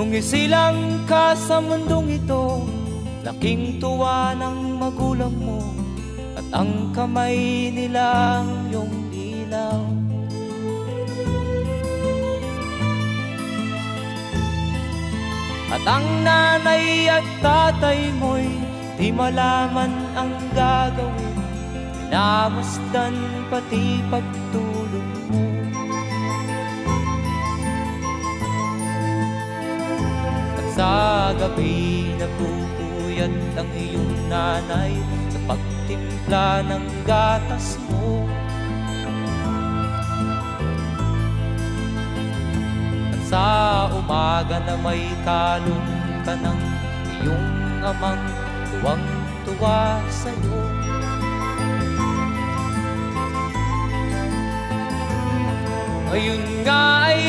Nung isilang ka sa mundong ito, laking tuwa ng magulang mo, at ang kamay nila ang iyong ilaw. At ang nanay at tatay mo'y di malaman ang gagawin, minamasdan pati pagtulog mo. At sa gabi nagpupuyat ang iyong nanay sa pagtimpla ng gatas mo. At sa umaga na may kalong ka ng iyong amang tuwang-tuwa sa'yo. Ngayon nga ay